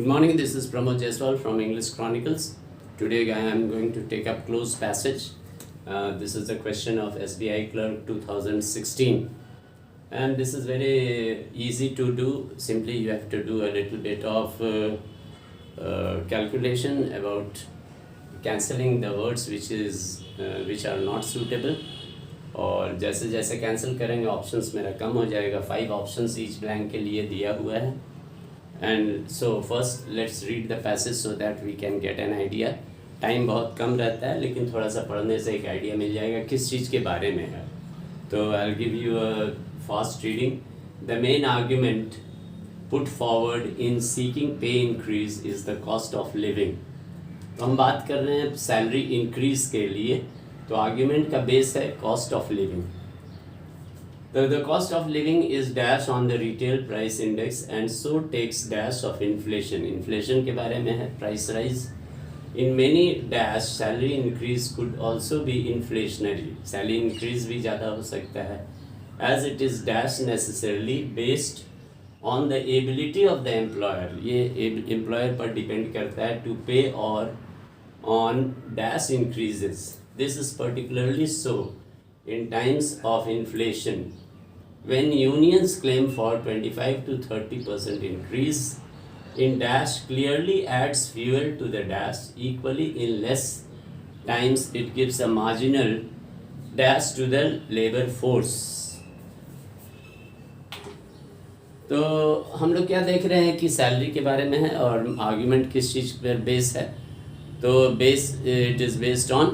Good morning, this is Pramod Jaiswal from English Chronicles. Today I am going to take up close passage. This is the question of SBI Clerk 2016. And this is very easy to do. Simply you have to do a little bit of calculation about cancelling the words which are not suitable. और जैसे जैसे cancel करेंगे options मेरा कम हो जाएगा. 5 options each blank के लिए दिया हुआ है. And so first let's read the passage so that we can get an idea. Time बहुत कम रहता है लेकिन थोड़ा सा पढ़ने से एक आइडिया मिल जाएगा किस चीज़ के बारे में है. तो I will give you a fast reading. The main argument put forward in seeking pay increase is the cost of living. तो हम बात कर रहे हैं सैलरी इंक्रीज के लिए. तो आर्ग्यूमेंट का बेस है cost of living. The cost of living is dash on the retail price index and so takes dash of inflation. Inflation के बारे में है price rise. In many dash salary increase could also be inflationary. Salary increase भी ज़्यादा हो सकता है as it is dash necessarily based on the ability of the employer. ये employer पर depend करता है to pay or on dash increases. This is particularly so in times of inflation, when unions claim for 25 to 30% increase in dash clearly adds fuel to the dash. Equally in less times it gives a marginal dash to the labor force. तो हम लोग क्या देख रहे हैं कि salary के बारे में है और आर्ग्यूमेंट किस चीज़ पर बेस है. तो base it is based on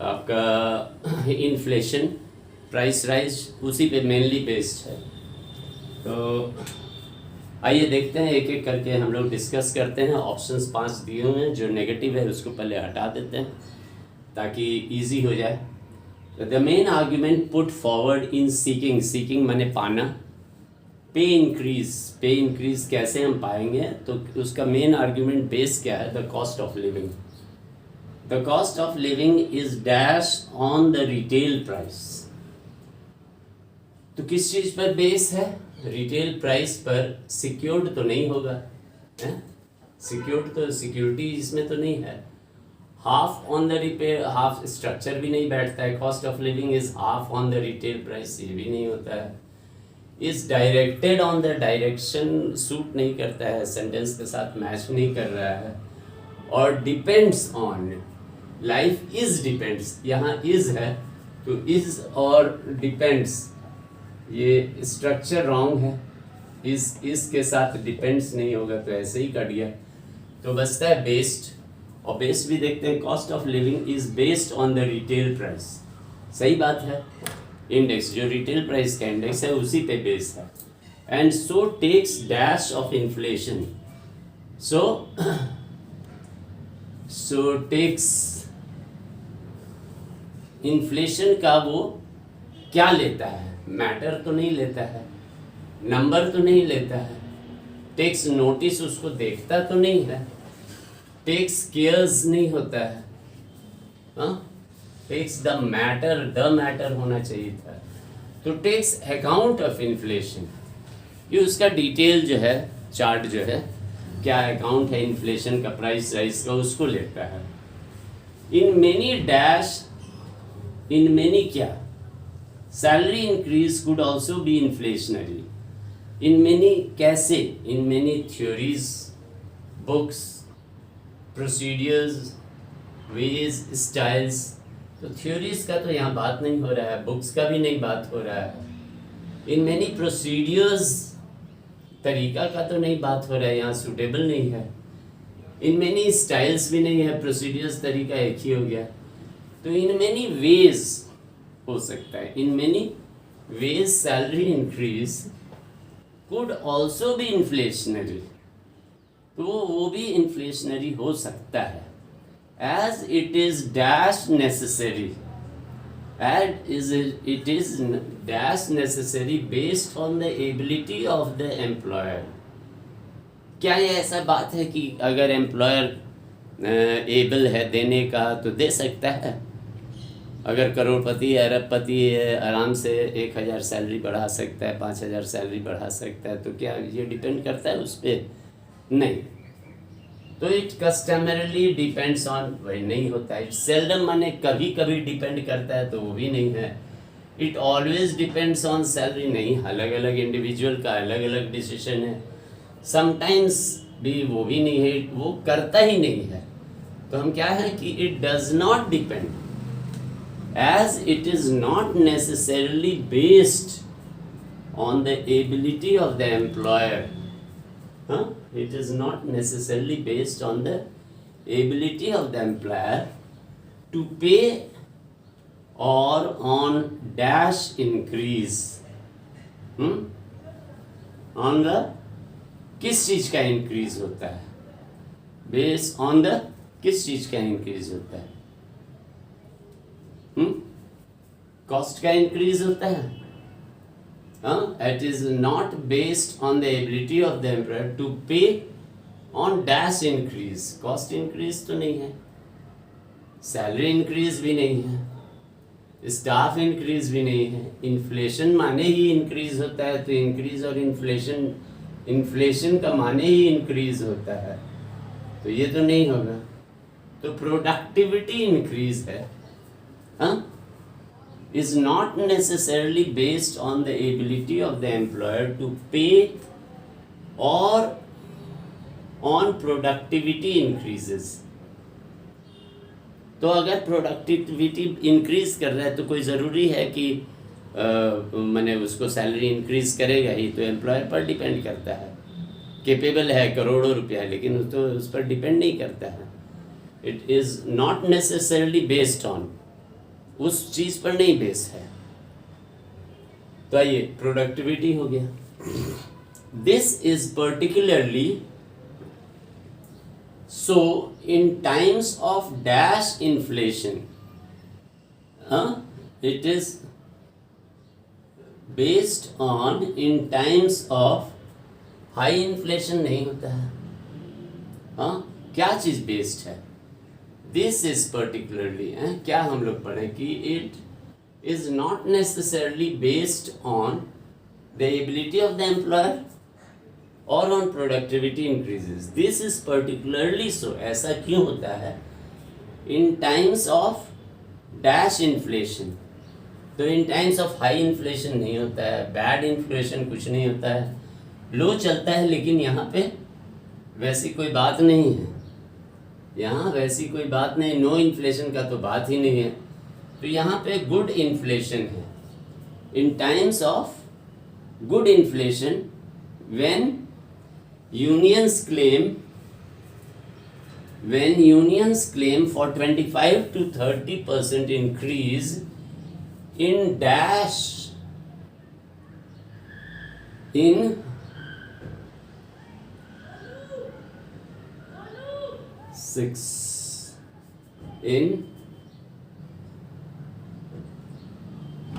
आपका इन्फ्लेशन, प्राइस राइज, उसी पे मेनली बेस्ड है. तो आइए देखते हैं एक एक करके हम लोग डिस्कस करते हैं. ऑप्शंस 5 दिए हुए हैं. जो नेगेटिव है उसको पहले हटा देते हैं ताकि इजी हो जाए. The main argument put forward in seeking माने पाना. पे इंक्रीज कैसे हम पाएंगे. तो उसका मेन आर्ग्यूमेंट बेस क्या है. The cost of living. The cost of living is dash on the retail price. तो किस चीज पर बेस है. रिटेल प्राइस पर. सिक्योर्ड तो नहीं होगा. सिक्योर्ड तो सिक्योरिटी इसमें तो नहीं है. Half on the repair, half structure भी नहीं बैठता है. Cost of living is half on the retail price, ये भी नहीं होता है. Is directed on the direction, suit नहीं करता है, सेंटेंस के साथ मैच नहीं कर रहा है. और depends on, life is depends, यहाँ इज है तो इज और डिपेंड्स ये स्ट्रक्चर रॉन्ग है. इस के साथ डिपेंड्स नहीं होगा तो ऐसे ही कट गया. तो बचता है बेस्ड. और बेस्ड भी देखते हैं. Cost of living is based on the retail price. सही बात है. इंडेक्स जो रिटेल प्राइस का इंडेक्स है उसी पे बेस है. And so takes dash of inflation. So takes inflation का वो क्या लेता है. मैटर तो नहीं लेता है, नंबर तो नहीं लेता है. टेक्स नोटिस, उसको देखता तो नहीं है. टेक्स केयर्स नहीं होता है. टेक्स द मैटर होना चाहिए था. तो टेक्स अकाउंट ऑफ इन्फ्लेशन. ये उसका डिटेल जो है, चार्ट जो है, क्या अकाउंट है इन्फ्लेशन का, प्राइस राइज का, उसको लेता है. In many dash, in many क्या, salary increase could also be inflationary. In many कैसे, in many theories, books, procedures, ways, styles. तो थ्योरीज का तो यहाँ बात नहीं हो रहा है, बुक्स का भी नहीं बात हो रहा है. इन मेनी प्रोसीडियर्स, तरीका का तो नहीं बात हो रहा है, यहाँ सूटेबल नहीं है. इन मेनी स्टाइल्स भी नहीं है, प्रोसीडियर्स तरीका एक ही हो गया. तो इन मेनी वेज हो सकता है. In many ways salary increase could also be inflationary. तो वो भी इन्फ्लेशनरी हो सकता है. As it is dash necessary, it is dash necessary based on the ability of the employer. क्या ये ऐसा बात है कि अगर एम्प्लॉयर एबल है देने का तो दे सकता है. अगर करोड़पति अरबपति है आराम से 1000 सैलरी बढ़ा सकता है, 5000 सैलरी बढ़ा सकता है. तो क्या ये डिपेंड करता है उस पर. नहीं. तो इट कस्टमरली डिपेंड्स ऑन, वही नहीं होता है। इट सेल्डम माने कभी कभी डिपेंड करता है, तो वो भी नहीं है। It always depends on salary, नहीं, अलग अलग इंडिविजुअल का अलग अलग डिसीजन है। समटाइम्स भी वो भी नहीं है, वो करता ही नहीं है। तो हम क्या है कि it does not depend, as it is not necessarily based on the ability of the employer. It is not necessarily based on the ability of the employer to pay or on dash increase. On the किस चीज का increase होता है, based on the किस चीज का increase होता है, कॉस्ट का इंक्रीज होता है। It is not based on the ability of the employer to pay on dash increase. Cost increase तो नहीं है, सैलरी इंक्रीज भी नहीं है, स्टाफ इंक्रीज भी नहीं है। इन्फ्लेशन माने ही इंक्रीज होता है, तो इंक्रीज और इन्फ्लेशन का माने ही इंक्रीज होता है, तो ये तो नहीं होगा। तो प्रोडक्टिविटी इंक्रीज है, is not necessarily based on the ability of the employer to pay or on productivity increases. तो अगर प्रोडक्टिविटी इंक्रीज कर रहा है तो कोई ज़रूरी है कि मैंने उसको सैलरी इंक्रीज करेगा ही, तो एम्प्लॉयर पर डिपेंड करता है। कैपेबल है करोड़ों रुपया, लेकिन तो उस पर डिपेंड नहीं करता है। It is not necessarily based on, उस चीज पर नहीं बेस है। तो आइए, प्रोडक्टिविटी हो गया। This is particularly so in times of dash inflation. It is based on in times of high inflation नहीं होता है। क्या चीज बेस्ड है? दिस इज पर्टिकुलरली, क्या हम लोग पढ़े कि it is not necessarily based on the ability of the employer और on productivity increases. This is particularly so, ऐसा क्यों होता है? In times of dash inflation. तो in times of high inflation नहीं होता है, बैड इन्फ्लेशन कुछ नहीं होता है, लो चलता है, लेकिन यहाँ पे वैसी कोई बात नहीं है। यहाँ वैसी कोई बात नहीं, नो इन्फ्लेशन का तो बात ही नहीं है। तो यहाँ पे गुड इन्फ्लेशन है। In times of good inflation, when unions claim for 25 to 30% increase in dash in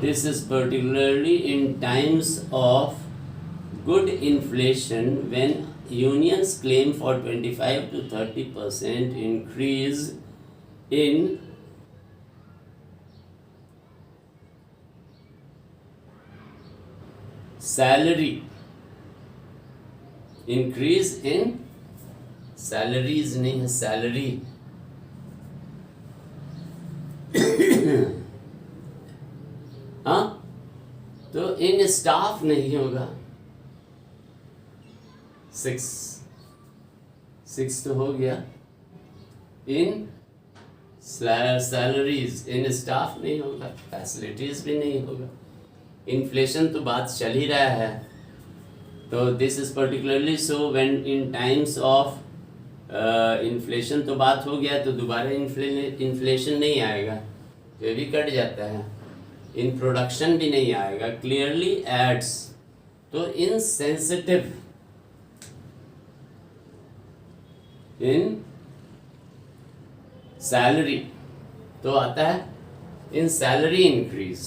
this is particularly in times of good inflation, when unions claim for 25 to 30% increase in salary, increase in salaries नहीं है, salary. तो इन staff नहीं होगा। 6 तो हो गया। इन salaries, इन staff नहीं होगा, फैसिलिटीज भी नहीं होगा। इन्फ्लेशन तो बात चल ही रहा है। तो this is particularly so when in times of inflation तो बात हो गया, तो दोबारा इन्फ्लेशन नहीं आएगा, तो ये भी कट जाता है। इन प्रोडक्शन भी नहीं आएगा, क्लियरली एड्स। तो इन सेंसिटिव, इन सैलरी तो आता है in salary increase,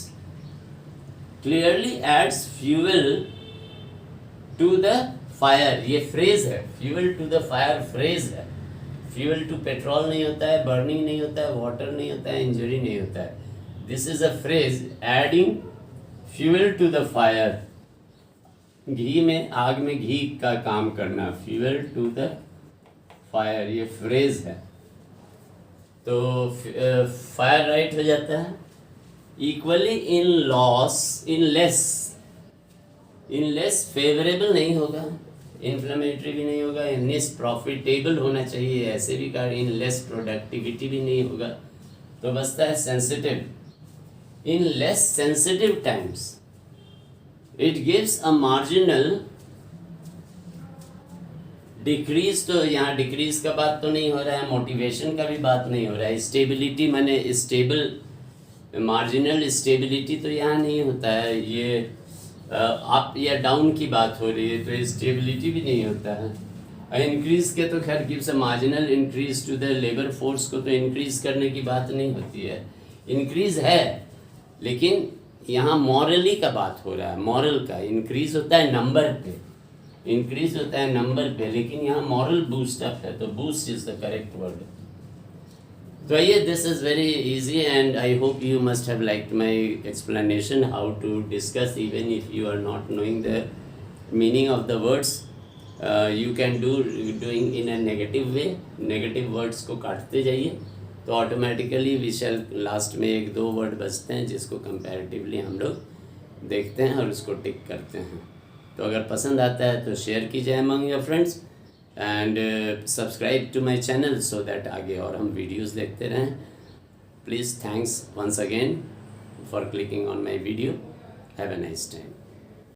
clearly adds fuel to the fire. ये फ्रेज है, fuel to the fire phrase है। फ्यूल टू पेट्रोल नहीं होता है, बर्निंग नहीं होता है, वाटर नहीं होता है, इंजरी नहीं होता है। This is a phrase, adding fuel to the fire. घी में, आग में घी का काम करना, फ्यूल टू द फायर, ये फ्रेज है, तो फायर राइट हो जाता है। Equally in loss, in less favourable नहीं होगा, इन्फ्लेमेटरी भी नहीं होगा, इन लेस प्रॉफिटेबल होना चाहिए, ऐसे भी कहा, इन लेस प्रोडक्टिविटी भी नहीं होगा, तो बचता है sensitive. In less sensitive times it gives a marginal decrease, तो यहाँ डिक्रीज का बात तो नहीं हो रहा है, मोटिवेशन का भी बात नहीं हो रहा है, स्टेबिलिटी माने स्टेबल, मार्जिनल स्टेबिलिटी तो यहाँ नहीं होता है, ये अप या डाउन की बात हो रही है, तो स्टेबिलिटी भी नहीं होता है। इंक्रीज के तो खैर gives a marginal increase to the labour force, को तो इंक्रीज करने की बात नहीं होती है, इंक्रीज है, लेकिन यहाँ मॉरली का बात हो रहा है, मॉरल का इंक्रीज होता है नंबर पे, इंक्रीज होता है नंबर पे, लेकिन यहाँ मॉरल बूस्ट अप है, तो boost is the correct word. तो आइए, this is very easy and I hope you must have liked my explanation how to discuss, even if you are not knowing the meaning of the words. You can doing in a negative way, negative words को काटते जाइए, तो automatically we shall, last में एक दो word बचते हैं जिसको कंपैरेटिवली हम लोग देखते हैं और उसको टिक करते हैं। तो अगर पसंद आता है तो शेयर कीजिए among your friends and subscribe to my channel so that आगे और हम वीडियोस देखते रहें। Please thanks once again for clicking on my video. Have a nice time.